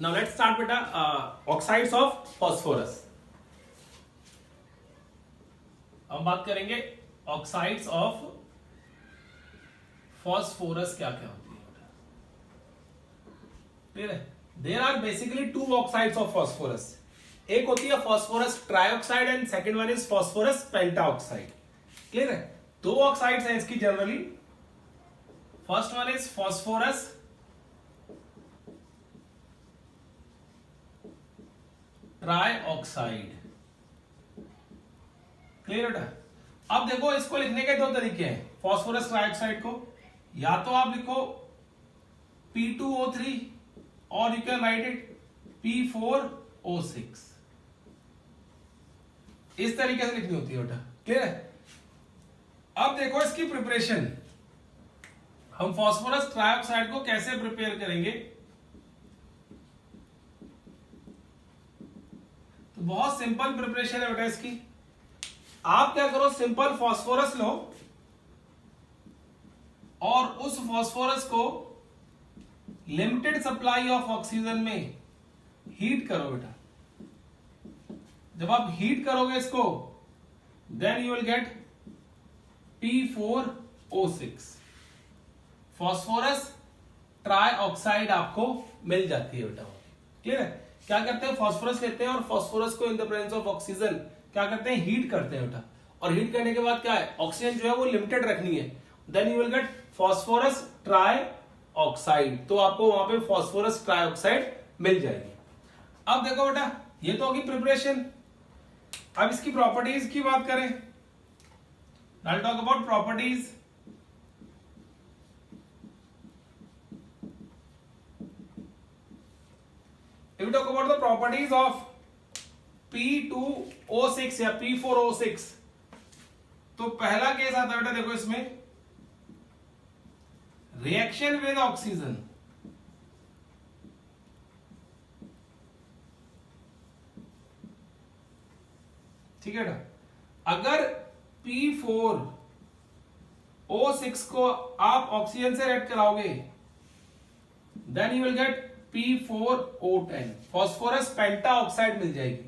Now let's start with the oxides of phosphorus. हम बात करेंगे ऑक्साइड्स ऑफ फॉस्फोरस क्या क्या होती है. क्लियर है. There are basically two oxides of phosphorus. एक होती है phosphorus trioxide and second one is phosphorus pentoxide. Clear है. दो ऑक्साइड्स हैं इसकी generally. First one is phosphorus trioxide. Clear है. अब देखो इसको लिखने के दो तरीके हैं फॉस्फोरस ट्राइऑक्साइड को. या तो आप लिखो P2O3 और you can write it P4O6. इस तरीके से लिखनी होती है बेटा. क्लियर है. अब देखो इसकी प्रिपरेशन. हम फॉस्फोरस ट्राइऑक्साइड को कैसे प्रिपेयर करेंगे. तो बहुत सिंपल प्रिपरेशन है बेटा इसकी. आप क्या करो, सिंपल फॉस्फोरस लो और उस फॉस्फोरस को लिमिटेड सप्लाई ऑफ ऑक्सीजन में हीट करो बेटा. जब आप हीट करोगे इसको then you will get P4O6. Phosphorus trioxide आपको मिल जाती है बेटा. क्लियर है. क्या करते हैं, फॉस्फोरस लेते हैं और फॉस्फोरस को in the presence of oxygen क्या करते हैं, हीट करते हैं बेटा. और हीट करने के बाद क्या है, ऑक्सीजन जो है वो लिमिटेड रखनी है. Then you will get phosphorus trioxide. तो आपको वहां पे फॉस्फोरस ट्राइऑक्साइड मिल जाएगी. अब देखो बेटा, ये तो होगी प्रिपरेशन. अब इसकी प्रॉपर्टीज की बात करें. I talk about properties. If we talk about the properties of P2O6 या P4O6, तो पहला केस आता है बेटा देखो इसमें रिएक्शन विद ऑक्सीजन. ठीक है बेटा. अगर P4O6 को आप ऑक्सीजन से रेड कराओगे then you will get P4O10. Phosphorus pentoxide मिल जाएगी.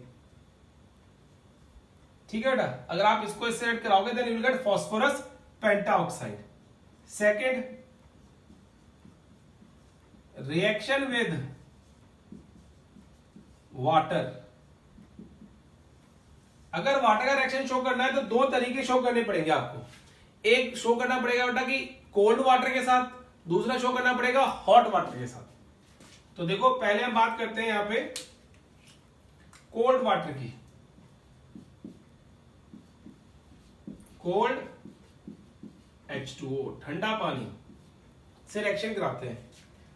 ठीक है बेटा. अगर आप इसको इससे ऐड कराओगे then you will get phosphorus pentoxide. Second, reaction with water. अगर वाटर का रिएक्शन शो करना है तो दो तरीके शो करने पड़ेंगे आपको. एक शो करना पड़ेगा बेटा कि कोल्ड वाटर के साथ, दूसरा शो करना पड़ेगा हॉट वाटर के साथ. तो देखो पहले हम बात करते हैं यहां पे कोल्ड वाटर की. कोल्ड H2O ठंडा पानी से रिएक्शन कराते हैं.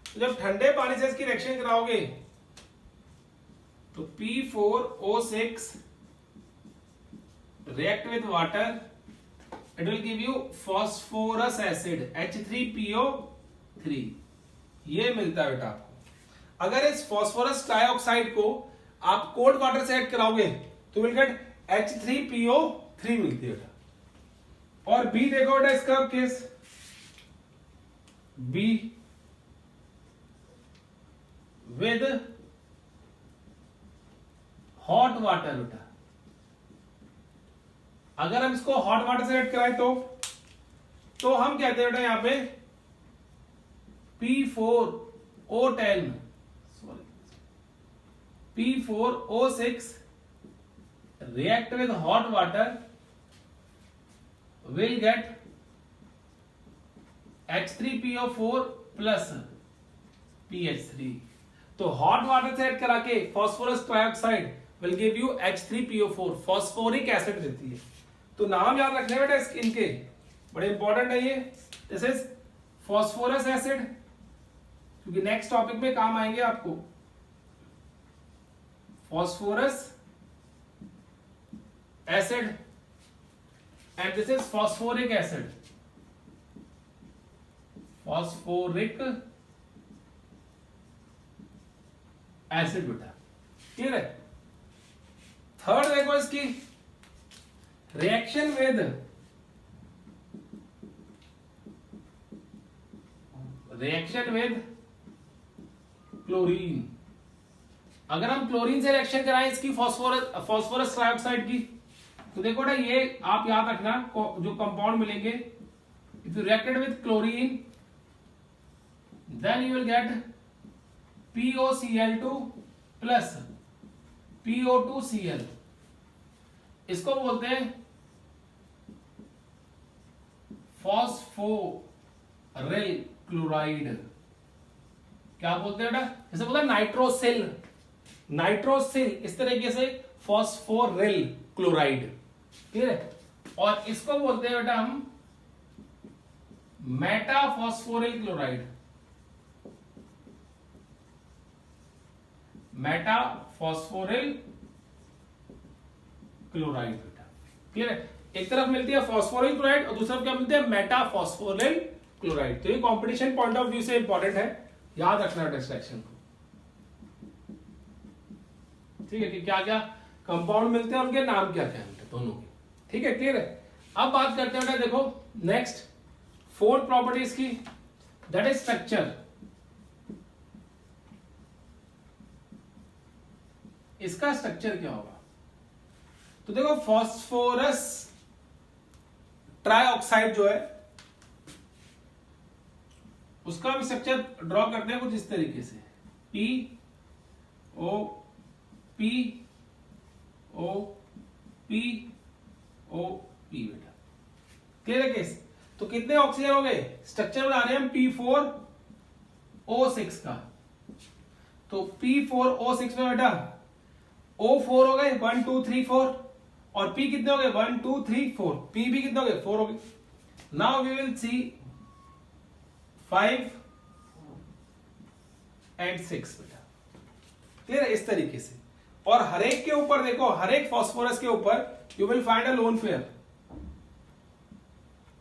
तो जब ठंडे पानी से इसकी रिएक्शन कराओगे तो P4O6 react with water, it will give you phosphorous acid H3PO3. ये मिलता है बेटा आपको. अगर इस फॉस्फोरस ट्राइऑक्साइड को आप कोल्ड वाटर से ऐड कराओगे तो विल गेट H3PO3 मिलती है बेटा. और बी देखो बेटा इसका case. Be with hot water बेटा. अगर हम इसको हॉट वाटर से ऐड कराएं तो हम कहते हैं बेटा यहां पे P4O10 P4O6 react with hot water will get H3PO4 plus PH3. तो हॉट वाटर से ऐड करा के phosphorus trioxide will give you H3PO4. Phosphoric acid देती है. तो नाम याद रखने बेटा इनके बड़े इंपॉर्टेंट है ये. दिस इज फॉस्फोरस एसिड, क्योंकि नेक्स्ट टॉपिक में काम आएंगे आपको. phosphorus acid and this is phosphoric acid. phosphoric acid बेटा. क्लियर है. थर्ड देखो इसकी रिएक्शन विद क्लोरीन. अगर हम क्लोरीन से रिएक्शन कराएं इसकी फॉस्फोरस ट्राइऑक्साइड की, तो देखो बेटा ये आप याद रखना जो कंपाउंड मिलेंगे, if you reacted with chlorine then you will get PoCl2 plus PO2Cl। इसको बोलते हैं फॉस्फोरिल क्लोराइड। क्या बोलते हैं बेटा? जैसे बोलते हैं नाइट्रोसिल, नाइट्रोसिल, इस तरीके से फॉस्फोरिल क्लोराइड। क्लियर है? और इसको बोलते हैं बेटा हम मेटाफॉस्फोरिल क्लोराइड, मेटाफॉस्फोरिल क्लोराइड बेटा। क्लियर है? एक तरफ मिलती है फॉस्फोरिल क्लोराइड और दूसरी तरफ क्या मिलती है? मेटाफॉस्फोरिल क्लोराइड। तो ये कंपटीशन पॉइंट ऑफ व्यू से इंपॉर्टेंट है, याद रखना डिस्ट्रैक्शन को। ठीक है कि क्या क्या कंपाउंड मिलते हैं, उनके नाम क्या क्या हैं दोनों के। ठीक है, क्लियर है? अब बात करते हैं देखो नेक्स्ट फोर्थ प्रॉपर्टीज की, दैट इज स्ट्रक्चर। इसका स्ट्रक्चर क्या होगा? तो देखो फॉस्फोरस ट्राइऑक्साइड जो है उसका भी स्ट्रक्चर ड्रॉ करते हैं कुछ इस तरीके से, P O P O P O P बेटा। क्लियर है केस? तो कितने ऑक्सीजन हो गए? स्ट्रक्चर बना रहे हैं हम P4O6 का, तो P4O6 में बेटा O4 हो गए 1 2 3 4 और P कितने हो गए 1 2 3 4, P भी कितने हो गए 4 हो गए। Now we will see 5 and 6 बेटा। क्लियर है? इस तरीके से। और हरेक के ऊपर देखो, हरेक फॉस्फोरस के ऊपर you will find a lone pair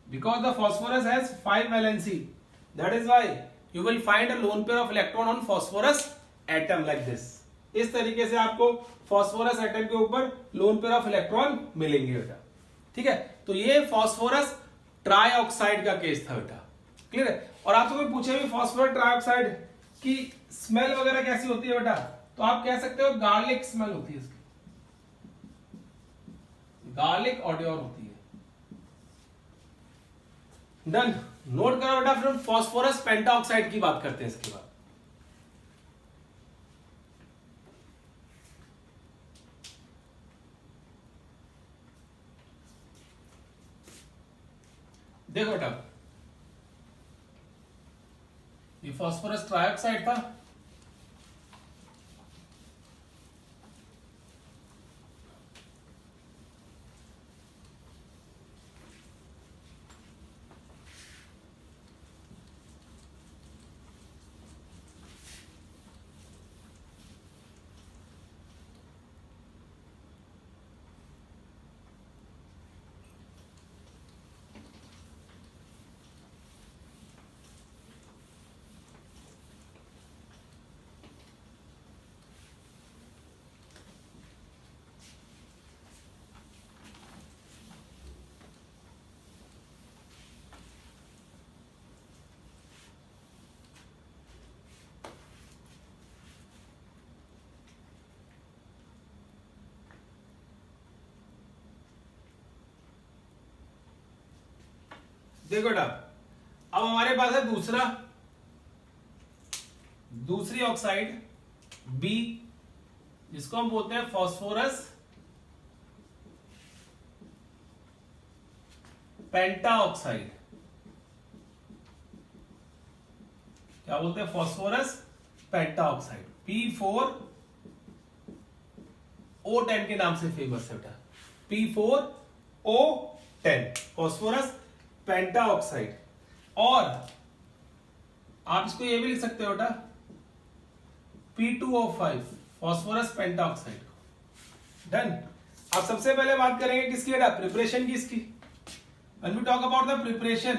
because the phosphorus has 5 valency, that is why you will find a lone pair of electron on phosphorus atom like this। इस तरीके से आपको फॉस्फोरस एटम के ऊपर लोन पेयर ऑफ इलेक्ट्रॉन मिलेंगे बेटा। ठीक है, तो ये फॉस्फोरस ट्राइऑक्साइड का केस था बेटा। क्लियर है? और आपसे कोई पूछे भी फॉस्फोरस ट्राइऑक्साइड की स्मेल वगैरह कैसी होती है बेटा, तो आप कह सकते हो गार्लिक स्मेल होती है इसकी, गार्लिक ऑडियोर होती है। डन, नोट करो बेटा। फिर फॉस्फोरस पेंटाऑक्साइड की बात करते हैं इसके बाद। देखो बेटा ये फॉस्फोरस ट्राइऑक्साइड था, देखो बेटा अब हमारे पास है दूसरी ऑक्साइड बी, जिसको हम बोलते हैं फॉस्फोरस पेंटाऑक्साइड। क्या बोलते हैं? फॉस्फोरस पेंटाऑक्साइड, P4O10 के नाम से फेमस है बेटा, P4O10 फॉस्फोरस पेंटाऑक्साइड। और आप इसको ये भी लिख सकते हो बेटा P2O5 फॉस्फोरस पेंटाऑक्साइड को। डन। अब सबसे पहले बात करेंगे किसकी बेटा? प्रिपरेशन की इसकी। When we talk about the preparation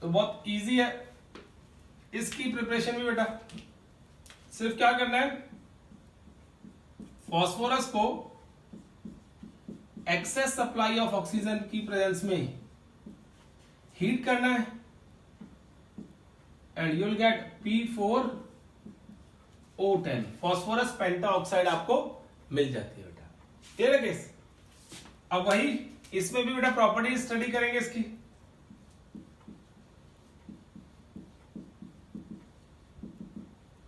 तो बहुत इजी है इसकी प्रिपरेशन भी बेटा। सिर्फ क्या करना है, फॉस्फोरस को एक्सेस सप्लाई ऑफ ऑक्सीजन की प्रेजेंस में हीट करना है and you will get P4O10 phosphorus penta oxide आपको मिल जाती है बेटा। क्लियर है केस? अब वही इसमें भी बेटा प्रॉपर्टी स्टडी करेंगे इसकी।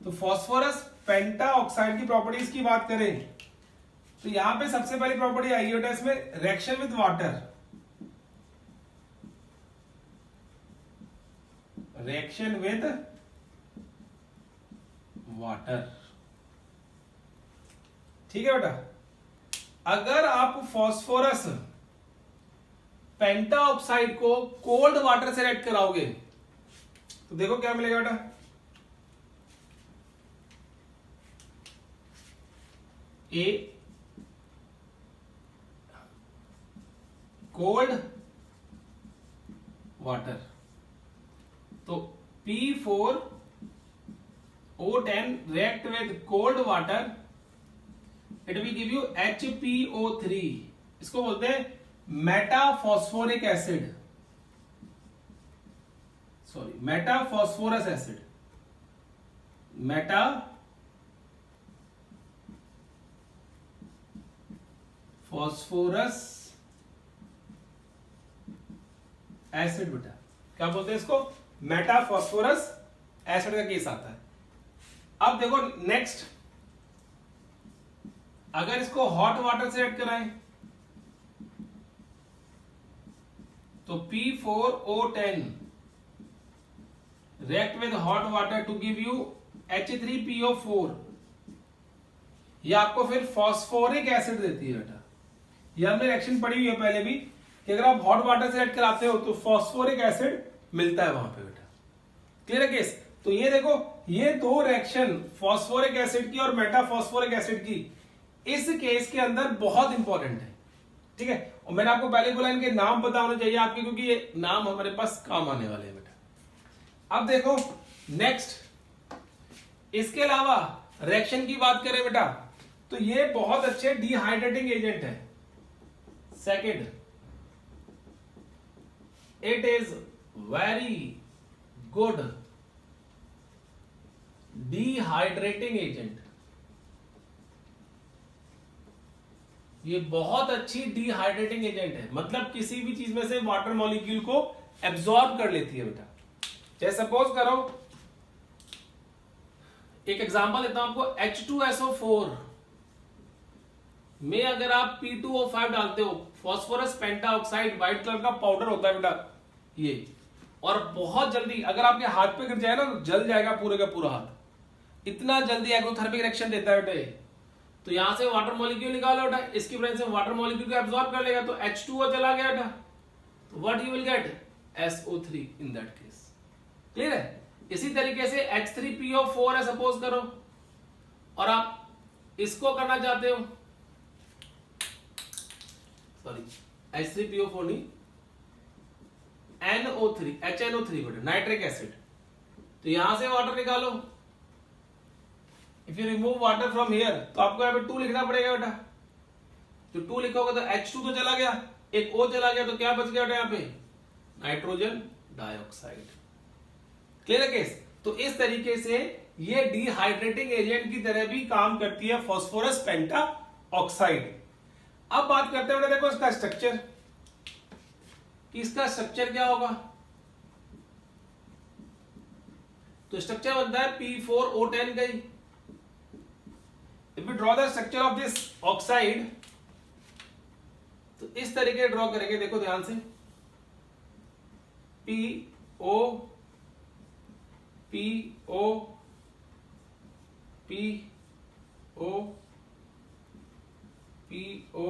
तो फॉस्फोरस पेंटा ऑक्साइड की प्रॉपर्टीज की बात करें तो यहां पे सबसे पहली प्रॉपर्टी आएगी बेटा इसमें reaction with water. Reaction with water, ठीक है बेटा। अगर आप फॉस्फोरस पेंटा ऑक्साइड को कोल्ड वाटर से रिएक्ट कराओगे तो देखो क्या मिलेगा बेटा, ए कोल्ड वाटर, तो P4O10 react with cold water, it will give you HPO3। इसको बोलते हैं metaphosphoric acid, sorry metaphosphorous acid, metaphosphorous acid बेटा, क्या बोलते हैं इसको, मेटाफॉस्फोरस एसिड का केस आता है। अब देखो नेक्स्ट, अगर इसको हॉट वाटर से ऐड कराएं तो P4O10 react with hot water to give you H3PO4, ये आपको फिर फॉस्फोरिक एसिड देती है बेटा। ये हमने रिएक्शन पढ़ी हुई है पहले भी कि अगर आप हॉट वाटर से ऐड कराते हो तो फॉस्फोरिक एसिड मिलता है वहां पे बेटा। क्लियर है केस? तो ये देखो, ये दो रिएक्शन फॉस्फोरिक एसिड की और मेटाफॉस्फोरिक एसिड की इस केस के अंदर बहुत इंपॉर्टेंट है, ठीक है। और मैंने आपको पहले बोला इनके नाम पता होने चाहिए आपके, क्योंकि ये नाम हमारे पास काम आने वाले हैं बेटा। अब देखो नेक्स्ट, इसके अलावा रिएक्शन की बात करें बेटा तो ये बहुत अच्छे डिहाइड्रेटिंग एजेंट है। Second, it is very good dehydrating agent, ये बहुत अच्छी डिहाइड्रेटिंग एजेंट है, मतलब किसी भी चीज में से वाटर मॉलिक्यूल को एब्जॉर्ब कर लेती है बेटा। जैसे सपोज करो, एक एग्जांपल देता हूं आपको, H2SO4 में अगर आप P2O5 डालते हो, फॉस्फोरस पेंटा ऑक्साइड व्हाइट कलर का पाउडर होता है बेटा ये, और बहुत जल्दी अगर आपके हाथ पे गिर जाए ना तो जल जाएगा पूरे का पूरा हाथ, इतना जल्दी एक्सोथर्मिक रिएक्शन देता है बेटा। तो यहां से वाटर मॉलिक्यूल निकालो बेटा, इसकी वजह से वाटर मॉलिक्यूल को एब्जॉर्ब कर लेगा, तो H2O चला गया बेटा, तो what you will gate SO3 in that case. Clear है? इसी तरीके से H3PO4 है सपोज करो, और आप इसको करना चाहते हो, सॉरी H3PO4 नहीं, NO3 HNO3 बेटा, नाइट्रिक एसिड। तो यहां से वाटर निकालो, if you remove water from here तो आपको यहाँ पे 2 लिखना पड़ेगा बेटा। जो 2 लिखोगे तो H2 तो चला गया, एक O चला गया, तो क्या बच गया बेटा यहाँ पे, नाइट्रोजन डाइऑक्साइड। क्लियर है केस? तो इस तरीके से ये डिहाइड्रेटिंग एजेंट की तरह भी काम करती है फॉस्फोरस पेंटा ऑक्साइड। अब बात करते हैं बेटा, देखो इसका स्ट्रक्चर, कि इसका स्ट्रक्चर क्या होगा। तो स्ट्रक्चर बनता है P4O10 का ही। If we draw the structure of this oxide, तो इस तरीके ड्रॉ करेंगे, देखो ध्यान से, PO PO PO PO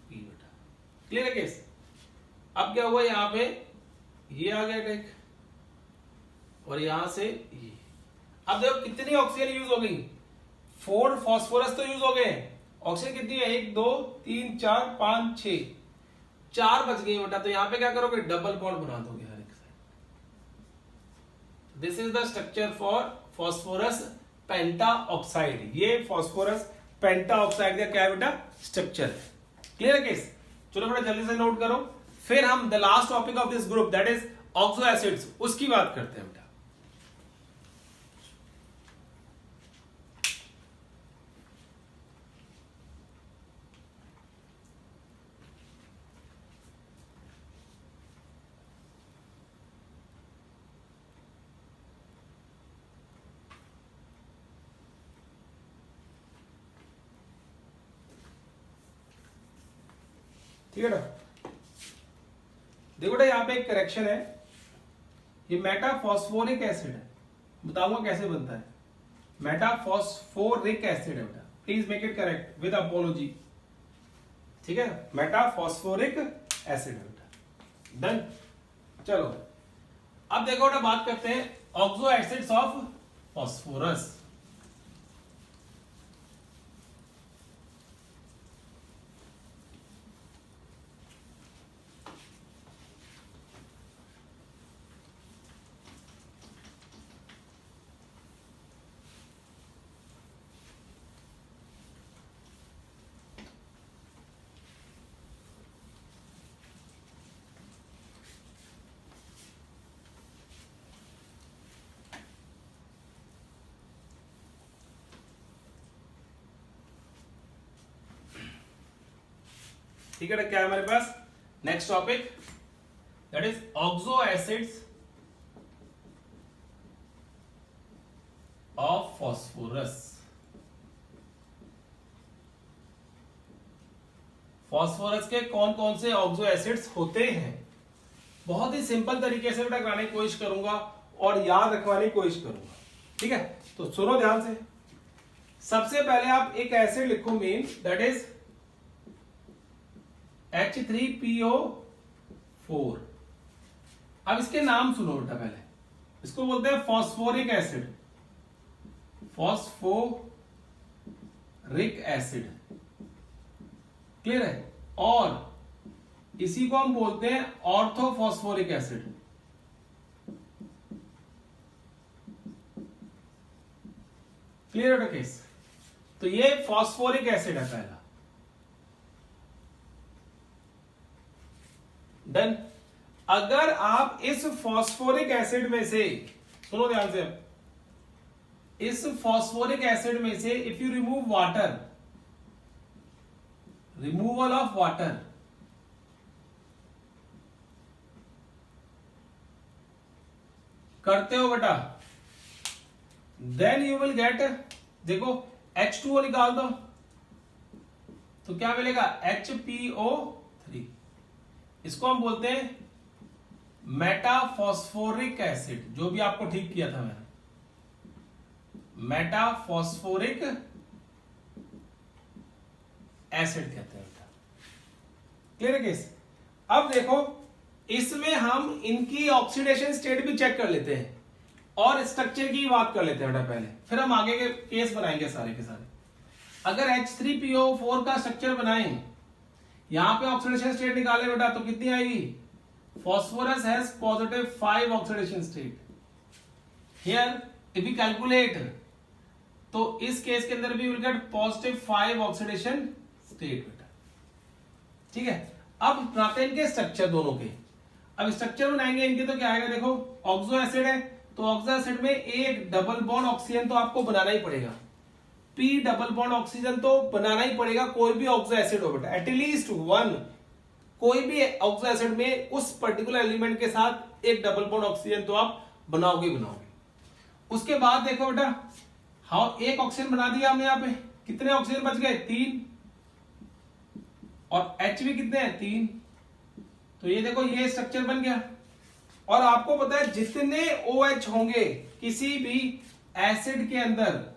P बेटा। क्लियर है केस? अब क्या हुआ, यहां पे ये आ गया टेक, और यहां से ये। अब देखो कितनी ऑक्सीजन यूज हो गई, 4 फॉस्फोरस तो यूज हो गए, ऑक्सीजन कितनी है, 1 2 3 4 5 6, 4 बच गई बेटा। तो यहां पे क्या करोगे, डबल बॉन्ड बना दोगे हर एक side. This is the structure for phosphorus penta oxide. ये फॉस्फोरस पेंटा ऑक्साइड का क्या है बेटा, स्ट्रक्चर है। क्लियर है केस? चलो बेटा जल्दी से नोट करो, फिर हम the last topic of this group that is oxo acids, उसकी बात करते हैं बेटा। ठीक है ना। देखो बेटा यहाँ पे एक करेक्शन है, ये मेटाफॉस्फोरिक एसिड है, बताऊंगा कैसे बनता है। मेटाफॉस्फोरिक एसिड है बेटा, please make it correct with apology, ठीक है। मेटाफॉस्फोरिक एसिड है बेटा, डन। चलो अब देखो बेटा बात करते हैं ऑक्सो एसिड्स ऑफ फॉस्फोरस। ठीक है, क्या है हमारे पास next topic, that is oxo acids of phosphorus. Phosphorus के कौन कौन से ऑक्सो एसिड्स होते हैं, बहुत ही सिंपल तरीके से बेटा कराने की कोशिश करूंगा और याद रखवाने की कोशिश करूंगा, ठीक है। तो सुनो ध्यान से, सबसे पहले आप एक एसिड लिखो मेन, दैट इज H3PO4। अब इसके नाम सुनो बेटा, पहले इसको बोलते हैं phosphoric acid, phosphoric acid, clear है। और इसी को हम बोलते हैं ऑर्थोफॉस्फोरिक एसिड, क्लियर है केस। तो ये फॉस्फोरिक एसिड है पहला, डन। अगर आप इस फॉस्फोरिक एसिड में से, सुनो ध्यान से, इस फॉस्फोरिक एसिड में से if you remove water, removal of water, करते हो बेटा, देन यू विल गेट, देखो H2O निकाल दो तो क्या मिलेगा HPO3। इसको हम बोलते हैं मेटाफॉस्फोरिक एसिड, जो भी आपको ठीक किया था मैंने, मेटाफॉस्फोरिक एसिड कहते हैं, क्लियर है केस। अब देखो इसमें हम इनकी ऑक्सीडेशन स्टेट भी चेक कर लेते हैं और स्ट्रक्चर की बात कर लेते हैं बेटा पहले, फिर हम आगे के केस बनाएंगे सारे के सारे। अगर H3PO4 का स्ट्रक्चर बनाएं, यहां पे ऑक्सीडेशन स्टेट निकाले बेटा तो कितनी आएगी, phosphorus has positive 5 oxidation state. Here if you calculate, तो इस केस के अंदर भी will get positive 5 oxidation state बेटा, ठीक है। अब बनाते हैं इनके स्ट्रक्चर दोनों के। अब स्ट्रक्चर बनाएंगे इनके तो क्या आएगा, देखो ऑक्सो एसिड है तो ऑक्सो एसिड में एक डबल बॉन्ड ऑक्सीजन तो आपको बनाना ही पड़ेगा, P डबल बॉन्ड ऑक्सीजन तो बनाना ही पड़ेगा, कोई भी ऑक्सो एसिड हो बेटा, एटलीस्ट वन, कोई भी ऑक्सो एसिड में उस पर्टिकुलर एलिमेंट के साथ एक डबल बॉन्ड ऑक्सीजन तो आप बनाओगे बनाओगे। उसके बाद देखो बेटा, हाँ एक ऑक्सीजन बना दिया हमने, यहाँ पे कितने ऑक्सीजन बच गए, 3, और H भी कितने हैं, 3। तो ये देखो ये स्ट्रक्चर बन गया। और आपको पता है जितने OH होंगे किसी भी एसिड के अंदर,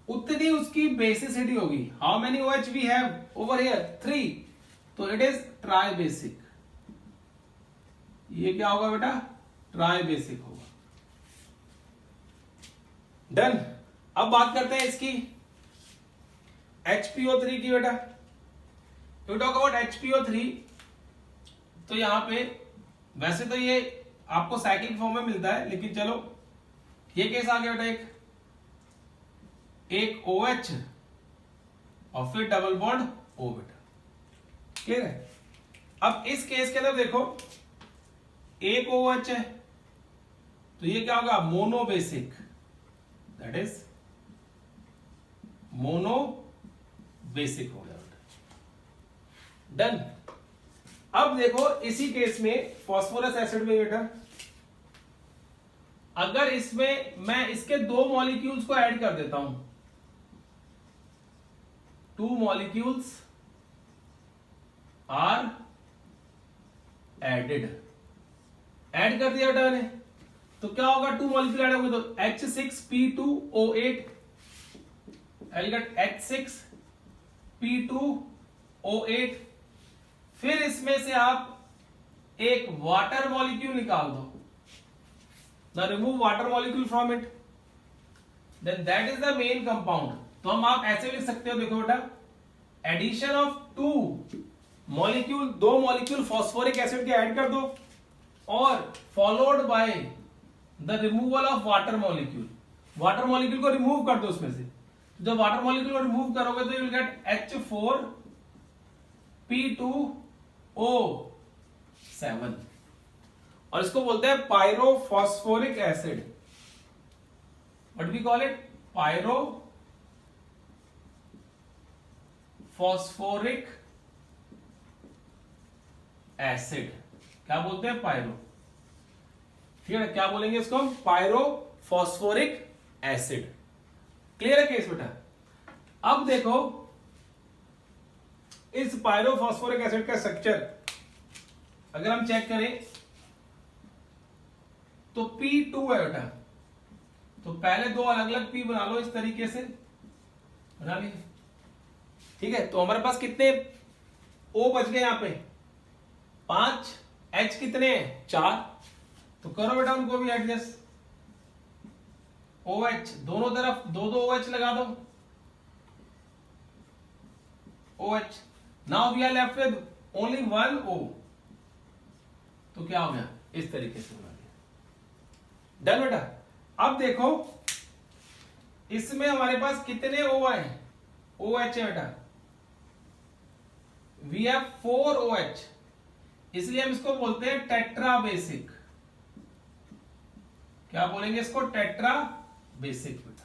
उतनी उसकी बेसिसिटी होगी। How many OH we have over here, 3, तो इट इज ट्राई बेसिक। ये क्या होगा बेटा, ट्राई बेसिक होगा, डन। अब बात करते हैं इसकी HPO3 की बेटा। यू टॉक अबाउट HPO3, तो यहां पे वैसे तो ये आपको साइक्लिक फॉर्म में मिलता है, लेकिन चलो ये केस आ गया बेटा, एक OH और फिर डबल बॉन्ड O बेटा, क्लियर है। अब इस केस के अंदर देखो एक OH है तो ये क्या होगा, mono basic, that is mono basic हो गया बेटा, डन। अब देखो इसी केस में फॉस्फोरस एसिड में बेटा, अगर इसमें मैं इसके 2 मॉलिक्यूल्स को ऐड कर देता हूं, 2 मॉलिक्यूल्स आर एडेड, ऐड कर दिया बेटा मैंने, तो क्या होगा, 2 मॉलिक्यूल ऐड होंगे, तो H6P2O8, आई गेट H6P2O8। फिर इसमें से आप एक वाटर मॉलिक्यूल निकाल दो, the remove water molecule from it, then that is the main compound. तो हम आप ऐसे लिख सकते हो, देखो बेटा, addition of 2 molecule, 2 molecule phosphoric acid के ऐड कर दो, और followed by the removal of water molecule, water molecule को रिमूव कर दो उसमें से। जब वाटर मॉलिक्यूल को रिमूव करोगे तो यू विल गेट H4P2O7, और इसको बोलते हैं pyrophosphoric acid. What we call it? Pyrophosphoric acid. क्या बोलते हैं? पायरो। ठीक है, क्या बोलेंगे इसको हम? Pyrophosphoric acid. क्लियर है केस बेटा? अब देखो इस पायरोफॉस्फोरिक एसिड का स्ट्रक्चर अगर हम चेक करें तो P2 है बेटा, तो पहले 2 अलग अलग P बना लो, इस तरीके से बना लिए। ठीक है, तो हमारे पास कितने O बच गए यहां पे? 5। H कितने हैं? 4। तो करो बेटा उनको भी एडजस्ट। OH दोनों तरफ 2-2 OH लगा दो, OH। Now we are left with only 1 O। तो क्या हो गया? इस तरीके से बना दिया। डन बेटा। अब देखो इसमें हमारे पास कितने O है? OH है बेटा, वी हैव 4 OH, इसलिए हम इसको बोलते हैं टेट्रा बेसिक। क्या बोलेंगे इसको? टेट्रा बेसिक बेटा।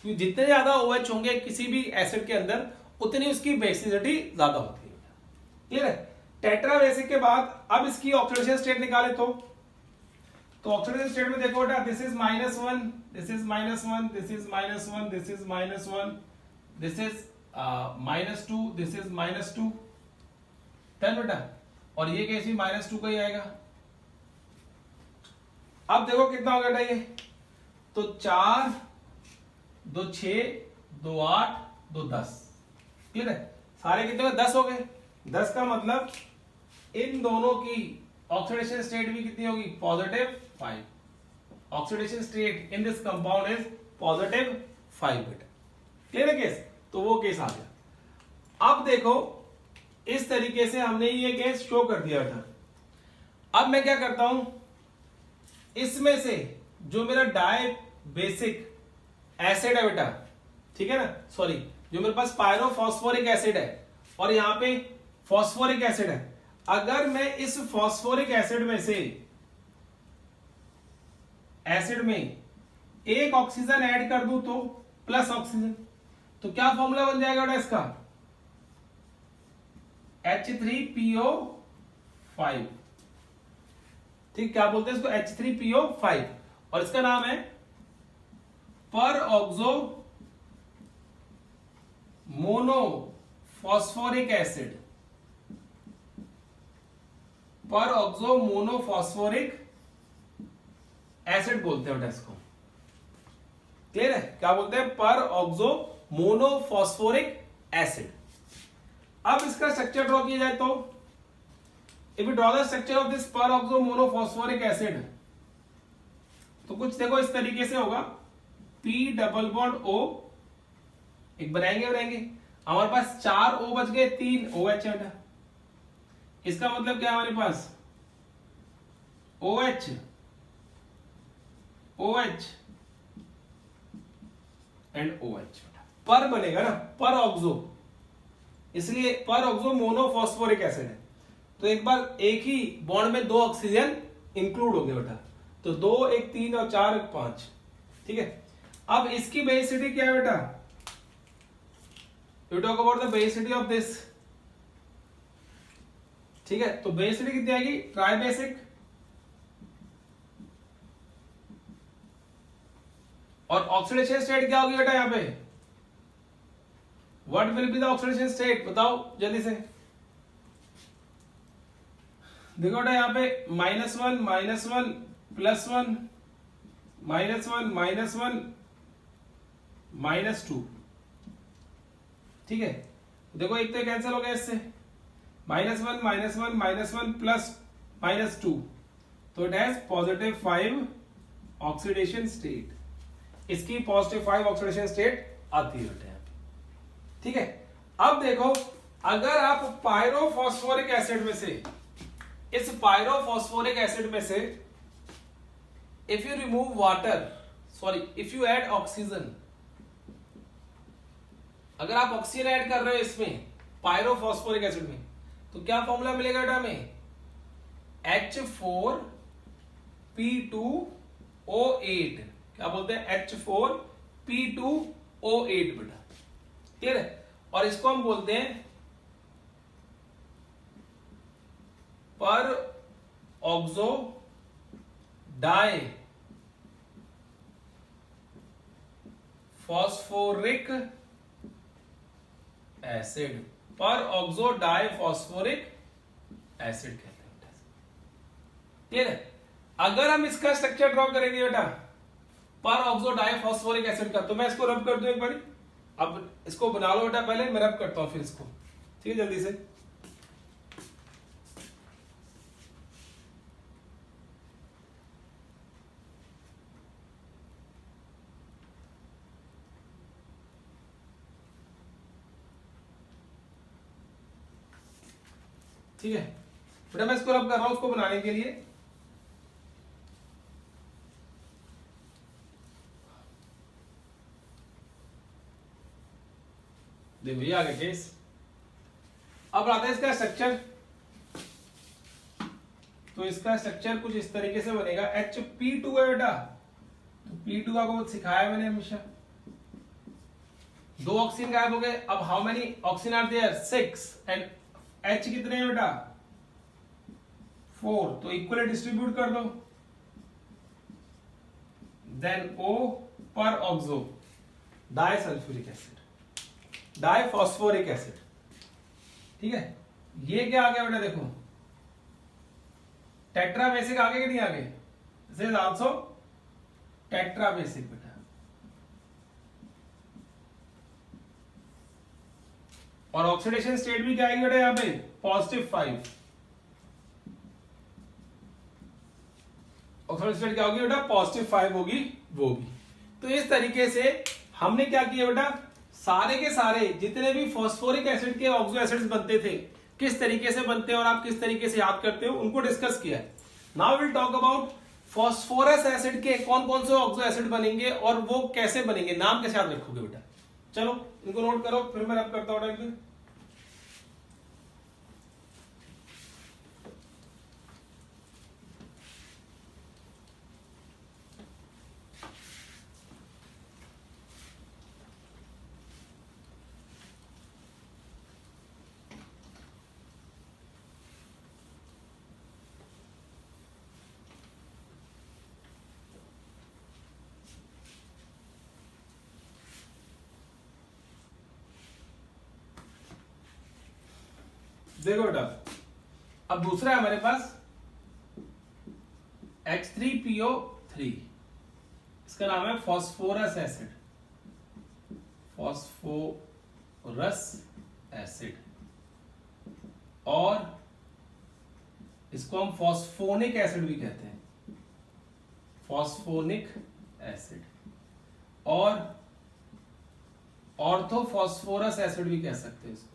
क्योंकि जितने ज्यादा OH होंगे किसी भी एसिड के अंदर उतनी उसकी बेसिसिटी ज्यादा होती है। क्लियर है? टेट्रा बेसिक के बाद अब इसकी ऑक्सीडेशन स्टेट निकाले तो ऑक्सीडेशन स्टेट में देखो बेटा, this is -1, this is -1, this is -1, this is -1, this is -2, this is -2। Done बेटा। और ये कैसी -2 का ही आएगा। अब देखो कितना हो गया ये, तो 4, 2 6, 2 8, 2 10। क्लियर है? सारे कितने में? 10 हो गए। 10 का मतलब इन दोनों की ऑक्सीडेशन स्टेट भी कितनी होगी? +5। Oxidation state in this compound is +5 बेटा। क्लियर है केस? तो वो केस आ गया। अब देखो इस तरीके से हमने ये केस शो कर दिया था। अब मैं क्या करता हूं, इसमें से जो मेरा डाई बेसिक एसिड है बेटा, ठीक है ना, सॉरी, जो मेरे पास पायरोफॉस्फोरिक एसिड है और यहां पे फॉस्फोरिक एसिड है, अगर मैं इस फॉस्फोरिक एसिड में से एसिड में एक ऑक्सीजन ऐड कर दूं तो प्लस ऑक्सीजन, तो क्या फॉर्मूला बन जाएगा बेटा इसका? H3PO5। ठीक, क्या बोलते हैं इसको? H3PO5, और इसका नाम है पर ऑक्सो मोनोफॉस्फोरिक एसिड। पर ऑक्सो मोनोफॉस्फोरिक एसिड बोलते हैं बेटा इसको। क्लियर है? क्या बोलते हैं? पर ऑक्सो मोनोफॉस्फोरिक एसिड। अब इसका स्ट्रक्चर ड्रॉ किया जाए तो if you draw the structure of this पर ऑक्सो मोनोफॉस्फोरिक एसिड, तो कुछ देखो इस तरीके से होगा, P डबल बॉन्ड O, एक बनाएंगे। हमारे पास 4 O बच गए, 3 OH है। इसका मतलब क्या है? हमारे पास OH एंड OH पर बनेगा ना, पर ऑक्सो, इसलिए पर ऑक्सो मोनोफॉस्फोरिक एसिड है। तो एक बार एक ही बॉन्ड में 2 ऑक्सीजन इंक्लूड हो गए बेटा, तो 2 1 3 और 4 1 5। ठीक है, अब इसकी बेसिसिटी क्या है बेटा? You talk about the basicity of this. ठीक है, तो बेसिसिटी कितनी आएगी? ट्राई बेसिक, और ऑक्सीडेशन स्टेट क्या होगी बेटा यहां पे? What will be the oxidation state? बताओ जल्दी से। देखो बेटा यहाँ पे -1 -1 +1 -1 -1 -2, ठीक है। देखो एक तो कैंसिल हो गया इससे, -1 -1 -1 प्लस -2, तो इट हैज +5 ऑक्सीडेशन स्टेट, इसकी +5 ऑक्सीडेशन स्टेट आती है बेटा यहाँ पे, ठीक है। अब देखो अगर आप पायरोफॉस्फोरिक एसिड में से, इस पायरोफॉस्फोरिक एसिड में से if you remove water, sorry if you add oxygen, अगर आप ऑक्सीजन ऐड कर रहे हो इसमें पायरोफॉस्फोरिक एसिड में, तो क्या फॉर्मूला मिलेगा बेटा हमें, H4P2O8, क्या बोलते हैं H4P2O8 बेटा, क्लियर है। और इसको हम बोलते हैं पर ऑक्सो डाई फॉस्फोरिक एसिड, पर ऑक्सो डाई फॉस्फोरिक एसिड कहते हैं, क्लियर है। अगर हम इसका स्ट्रक्चर ड्रॉ करेंगे बेटा पर ऑक्सो डाई फॉस्फोरिक एसिड का, तो मैं इसको रब कर दूं एक बार, अब इसको बना लो बेटा, पहले मैं रब करता हूं फिर इसको, ठीक है, जल्दी से। ठीक है बेटा, मैं इसको रब कर रहा हूं उसको बनाने के लिए। देखो ये आ गया केस। अब आता है इसका स्ट्रक्चर, तो इसका स्ट्रक्चर कुछ इस तरीके से बनेगा। Hp2 है बेटा, तो P2 आपको सिखाया मैंने हमेशा, 2 ऑक्सीजन गायब हो गए। अब how many oxygen are there, 6, and H कितने हैं बेटा, 4, तो इक्वली डिस्ट्रीब्यूट कर दो। देन O पर oxo di sulphuric acid, di phosphoric acid, ठीक है। ये क्या आ गया बेटा, देखो टेट्रा बेसिक आगे कि नहीं आगे, this is also tetra basic बेटा। और ऑक्सीडेशन स्टेट भी क्या आएगी बेटा यहाँ पे, +5। ऑक्सीडेशन स्टेट क्या होगी बेटा, +5 होगी वो भी। तो इस तरीके से हमने क्या किया बेटा, सारे के सारे जितने भी फॉस्फोरिक एसिड के ऑक्सो एसिड्स बनते थे, किस तरीके से बनते हैं और आप किस तरीके से याद करते हो, उनको डिस्कस किया है। Now will talk about phosphorous acid के कौन कौन से ऑक्सो एसिड बनेंगे और वो कैसे बनेंगे, नाम कैसे याद रखोगे बेटा। चलो इनको नोट करो, फिर मैं रब करता हूं। देखो बेटा, अब दूसरा है हमारे पास H3PO3, इसका नाम है फॉस्फोरस एसिड, फॉस्फोरस एसिड, और इसको हम फॉस्फोनिक एसिड भी कहते हैं, फॉस्फोनिक एसिड, और ऑर्थोफॉस्फोरस एसिड भी कह सकते हैं इसको,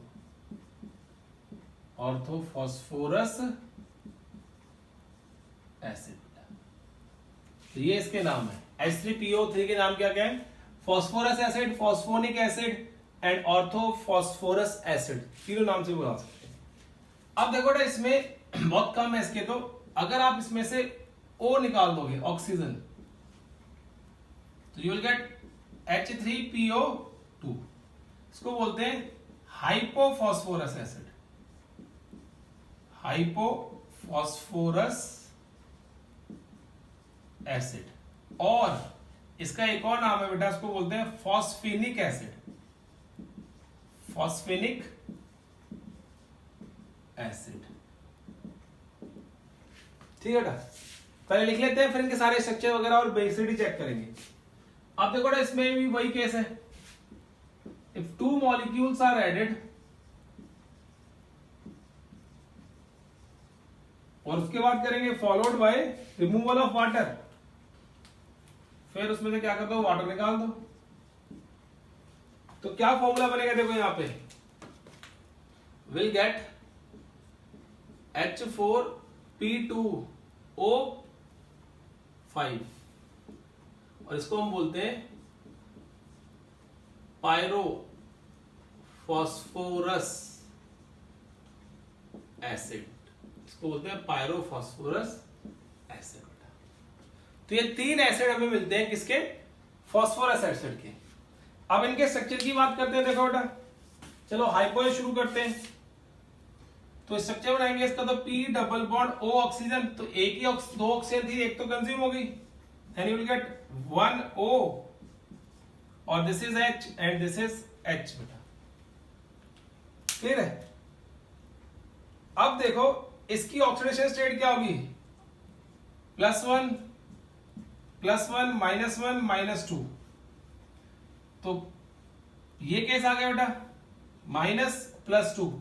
ऑर्थोफॉस्फोरस एसिड। तो ये इसके नाम है। H3PO3 के नाम क्या क्या है, phosphorous acid, phosphonic acid and orthophosphorous acid, तीनों नाम से बुला सकते हैं। अब देखो ना इसमें बहुत कम है इसके, तो अगर आप इसमें से O निकाल दोगे ऑक्सीजन, तो यू विल गेट H3PO2, इसको बोलते हैं हाइपोफॉस्फोरस एसिड, हाइपोफॉस्फोरस एसिड। और इसका एक और नाम है बेटा, इसको बोलते हैं फॉस्फेनिक एसिड, फॉस्फेनिक एसिड। ठीक है बेटा, पहले लिख लेते हैं, फिर इनके सारे स्ट्रक्चर वगैरह और बेसिसिटी चेक करेंगे। अब देखो बेटा इसमें भी वही केस है, if two molecules are added और उसके बाद करेंगे followed by removal of water, फिर उसमें से क्या कर दो, वाटर निकाल दो। तो क्या फॉर्मूला बनेगा, देखो यहां पे विल गेट H4P2O5 और इसको हम बोलते हैं पायरोफॉस्फोरस एसिड, इसको बोलते हैं पायरोफॉस्फोरस एसिड। तो ये तीन एसिड हमें मिलते हैं किसके, फास्फोरस एसिड के। अब इनके स्ट्रक्चर की बात करते हैं, देखो बेटा चलो हाइपो से शुरू करते हैं। तो स्ट्रक्चर बनाएंगे इसका, तो P double bond O oxygen, तो एक ही दो ऑक्सीजन थी, एक तो कंज्यूम हो गई, then you will get 1 O और this is H and this is H बेटा, क्लियर है। अब देखो इसकी ऑक्सीडेशन स्टेट क्या होगी, +1 +1 -1 -2, तो ये केस आ गया बेटा, -+2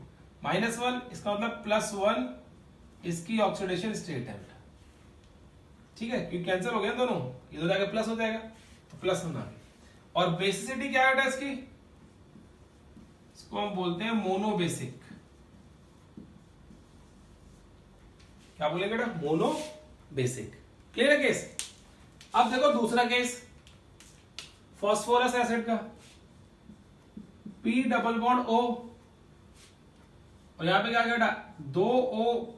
-1, इसका मतलब +1 इसकी ऑक्सीडेशन स्टेट है बेटा, ठीक है, क्योंकि कैंसिल हो गया दोनों, ये तो जाकर प्लस हो जाएगा, तो +1 आ गया। और बेसिसिटी क्या है बेटा इसकी, इसको हम बोलते हैं मोनोबेसिक, क्या बोलेंगे बेटा, मोनोबेसिक, क्लियर है केस। अब देखो दूसरा केस फास्फोरस एसिड का, P डबल बॉन्ड O और यहां पे क्या बेटा 2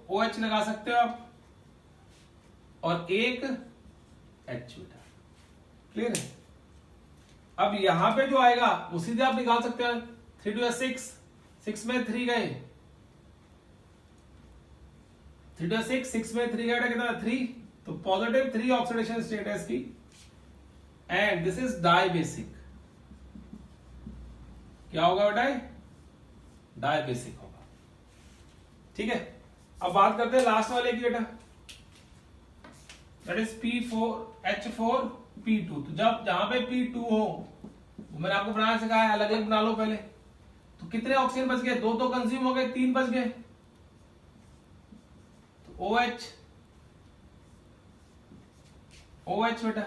OH लगा सकते हो आप और एक H बेटा, क्लियर है। अब यहां पे जो आएगा वो सीधे आप निकाल सकते हैं, 3 2 6, 6 में 3 गए, 3 2 6 में 3 गए कितना 3, तो पॉजिटिव 3 ऑक्सीडेशन स्टेट है इसकी, एंड दिस इज डाइबेसिक, क्या होगा बेटा, डाइबेसिक होगा, ठीक है। अब बात करते हैं लास्ट वाले की बेटा, दैट इज H4P2, तो जब जहां पे P2 हो, वो मैंने आपको बनाना सिखाया है, अलग अलग बना लो पहले। तो कितने ऑक्सीजन बच गए, 2 तो कंज्यूम हो गए, 3 बच गए, तो OH बेटा,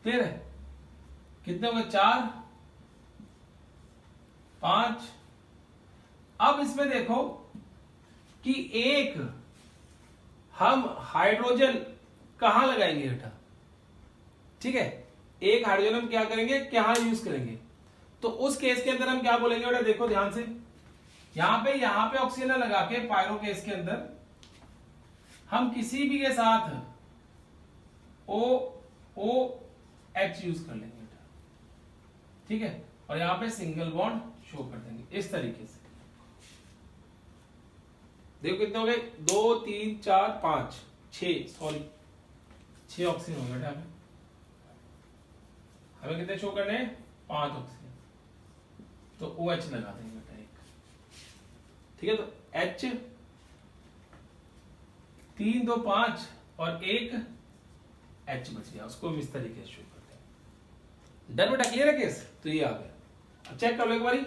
क्लियर है, कितने हो गए 4 5। अब इसमें देखो कि एक हम हाइड्रोजन कहां लगाएंगे बेटा, ठीक है, एक हाइड्रोजन हम क्या करेंगे, कहां यूज करेंगे, तो उस केस के अंदर हम क्या बोलेंगे बेटा, देखो ध्यान से, यहां पे ऑक्सीजन लगा के पायरो केस के अंदर हम किसी भी के साथ OH यूज कर लेंगे बेटा, ठीक है, और यहां पे सिंगल बॉन्ड शो कर देंगे इस तरीके से। देखो कितने हो गए, 2 3 4 5 6, सॉरी 6 ऑक्सीजन हो गए बेटा, हमें कितने शो करने हैं, 5 ऑक्सीजन, तो OH लगा देंगे बेटा एक, ठीक है, तो H 3 2 5 और एक H बच गया, उसको हम इस तरीके से शो करते हैं। डन बेटा, क्लियर है केस, तो ये आ गया। अब चेक कर लो एक बारी,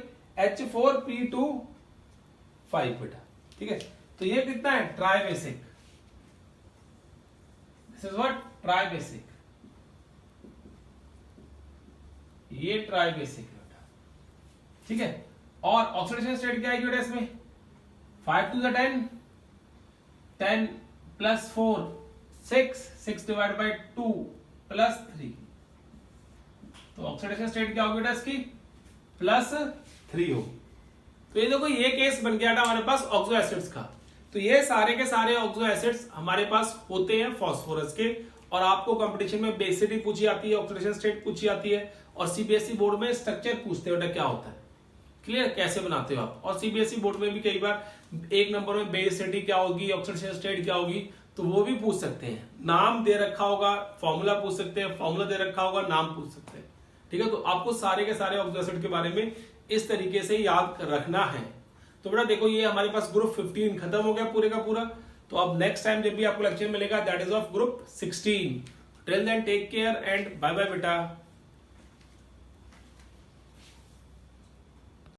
H4P2O5 बेटा, ठीक है, तो ये कितना है, tribasic, this is what, tribasic, ये ट्राइबेसिक बेटा, ठीक है। और ऑक्सीडेशन स्टेट क्या आएगी बेटा इसमें, 5 to the 10, 10 + 4 6, 6 divided by 2 + 3, तो ऑक्सीडेशन स्टेट क्या होगी बेटा इसकी, +3 हो। तो ये देखो ये केस बन गया था हमारे पास ऑक्सो एसिड्स का। तो ये सारे के सारे ऑक्सो एसिड्स हमारे पास होते हैं फास्फोरस के, और आपको कंपटीशन में बेसिसिटी पूछी आती है, ऑक्सीडेशन स्टेट पूछी आती है, और सीबीएसई बोर्ड में स्ट्रक्चर पूछते हैं बेटा क्या होता है, क्लियर, कैसे बनाते हो आप। और सीबीएसई बोर्ड में भी कई बार 1 नंबर में बेसिसिटी क्या होगी, ऑक्सीडेशन स्टेट क्या होगी, तो वो भी पूछ सकते हैं, नाम दे रखा होगा, फॉर्मूला पूछ सकते हैं, फॉर्मूला दे रखा होगा, नाम पूछ सकते हैं, ठीक है। तो आपको सारे के सारे ऑक्सो एसिड के बारे में इस तरीके से याद रखना है। तो बेटा देखो ये हमारे पास ग्रुप 15 खत्म हो गया पूरे का पूरा। तो अब नेक्स्ट टाइम जब भी आपको लेक्चर मिलेगा that is of group 16. Till then take care and bye bye बेटा.